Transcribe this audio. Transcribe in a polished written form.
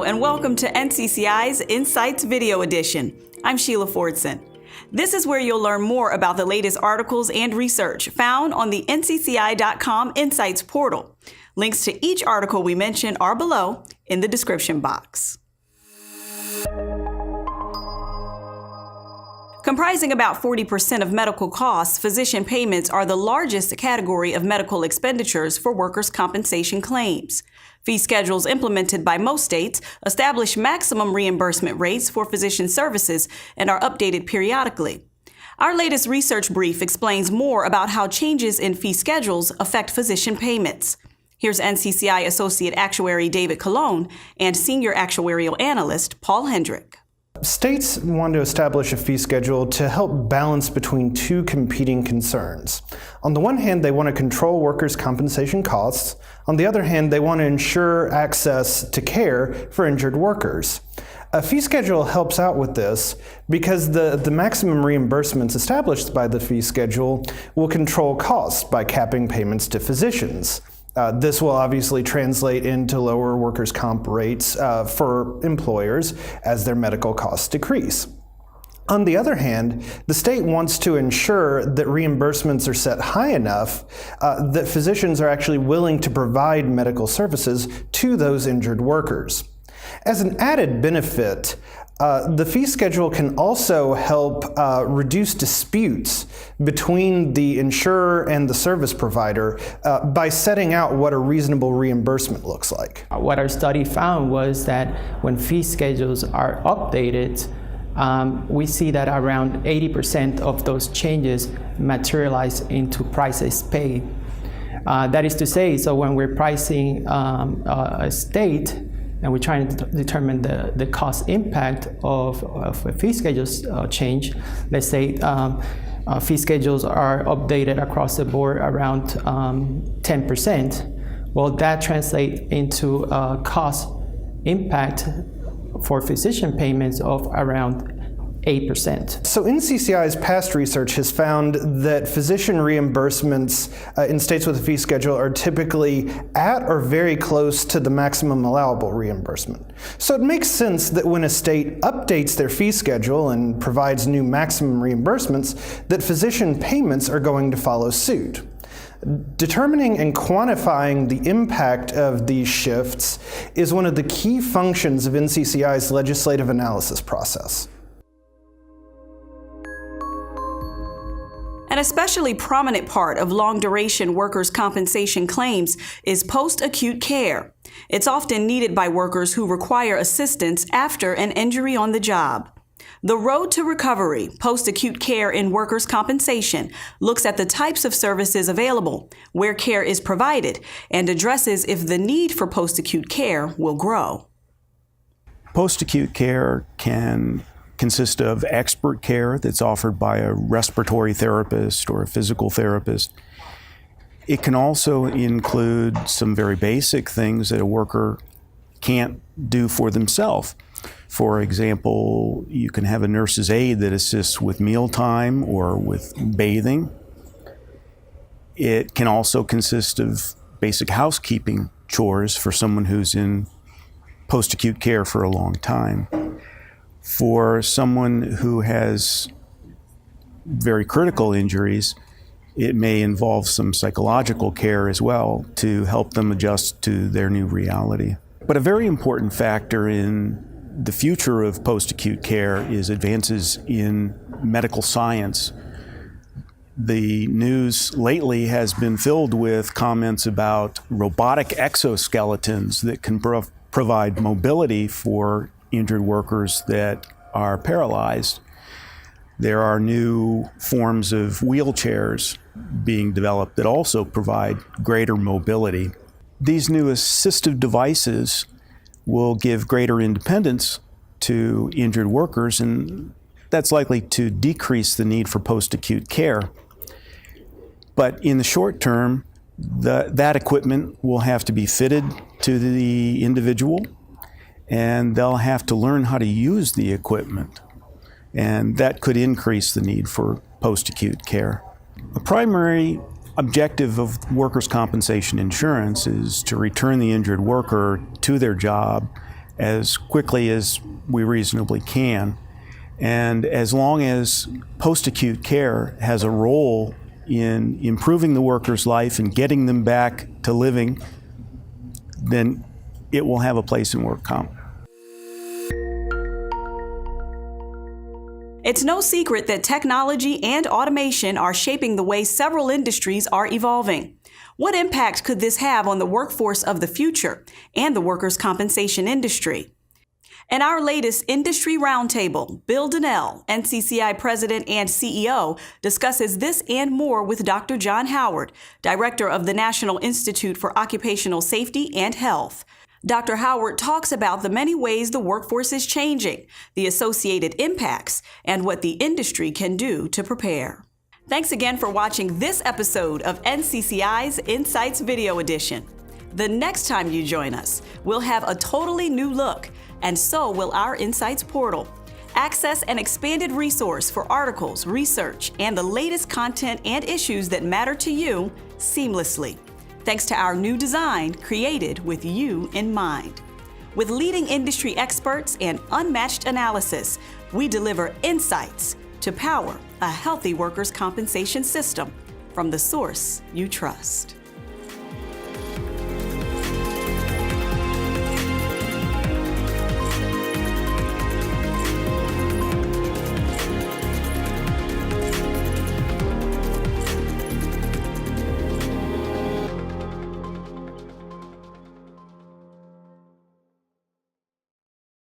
and welcome to NCCI's Insights Video Edition. I'm Sheila Fordson. This is where you'll learn more about the latest articles and research found on the NCCI.com Insights portal. Links to each article we mention are below in the description box. Comprising about 40% of medical costs, physician payments are the largest category of medical expenditures for workers' compensation claims. Fee schedules implemented by most states establish maximum reimbursement rates for physician services and are updated periodically. Our latest research brief explains more about how changes in fee schedules affect physician payments. Here's NCCI Associate Actuary David Colon and Senior Actuarial Analyst Paul Hendrick. States want to establish a fee schedule to help balance between two competing concerns. On the one hand, they want to control workers' compensation costs. On the other hand, they want to ensure access to care for injured workers. A fee schedule helps out with this because the maximum reimbursements established by the fee schedule will control costs by capping payments to physicians. This will obviously translate into lower workers' comp rates for employers as their medical costs decrease. On the other hand, the state wants to ensure that reimbursements are set high enough that physicians are actually willing to provide medical services to those injured workers. As an added benefit, the fee schedule can also help reduce disputes between the insurer and the service provider by setting out what a reasonable reimbursement looks like. What our study found was that when fee schedules are updated, we see that around 80% of those changes materialize into prices paid. That is to say, so when we're pricing a state, and we're trying to determine the cost impact of a fee schedule change. Let's say fee schedules are updated across the board around 10%. Well, that translates into a cost impact for physician payments of around 8%. So NCCI's past research has found that physician reimbursements in states with a fee schedule are typically at or very close to the maximum allowable reimbursement. So it makes sense that when a state updates their fee schedule and provides new maximum reimbursements, that physician payments are going to follow suit. Determining and quantifying the impact of these shifts is one of the key functions of NCCI's legislative analysis process. An especially prominent part of long-duration workers' compensation claims is post-acute care. It's often needed by workers who require assistance after an injury on the job. The Road to Recovery, Post-Acute Care in Workers' Compensation, looks at the types of services available, where care is provided, and addresses if the need for post-acute care will grow. Post-acute care can consist of expert care that's offered by a respiratory therapist or a physical therapist. It can also include some very basic things that a worker can't do for themselves. For example, you can have a nurse's aide that assists with mealtime or with bathing. It can also consist of basic housekeeping chores for someone who's in post-acute care for a long time. For someone who has very critical injuries, it may involve some psychological care as well to help them adjust to their new reality. But a very important factor in the future of post-acute care is advances in medical science. The news lately has been filled with comments about robotic exoskeletons that can provide mobility for injured workers that are paralyzed. There are new forms of wheelchairs being developed that also provide greater mobility. These new assistive devices will give greater independence to injured workers, and that's likely to decrease the need for post-acute care. But in the short term, that equipment will have to be fitted to the individual, and they'll have to learn how to use the equipment, and that could increase the need for post-acute care. The primary objective of workers' compensation insurance is to return the injured worker to their job as quickly as we reasonably can. And as long as post-acute care has a role in improving the worker's life and getting them back to living, then it will have a place in work comp. It's no secret that technology and automation are shaping the way several industries are evolving. What impact could this have on the workforce of the future and the workers' compensation industry? In our latest Industry Roundtable, Bill Donnell, NCCI President and CEO, discusses this and more with Dr. John Howard, Director of the National Institute for Occupational Safety and Health. Dr. Howard talks about the many ways the workforce is changing, the associated impacts, and what the industry can do to prepare. Thanks again for watching this episode of NCCI's Insights Video Edition. The next time you join us, we'll have a totally new look, and so will our Insights portal. Access an expanded resource for articles, research, and the latest content and issues that matter to you seamlessly. Thanks to our new design created with you in mind. With leading industry experts and unmatched analysis, we deliver insights to power a healthy workers' compensation system from the source you trust.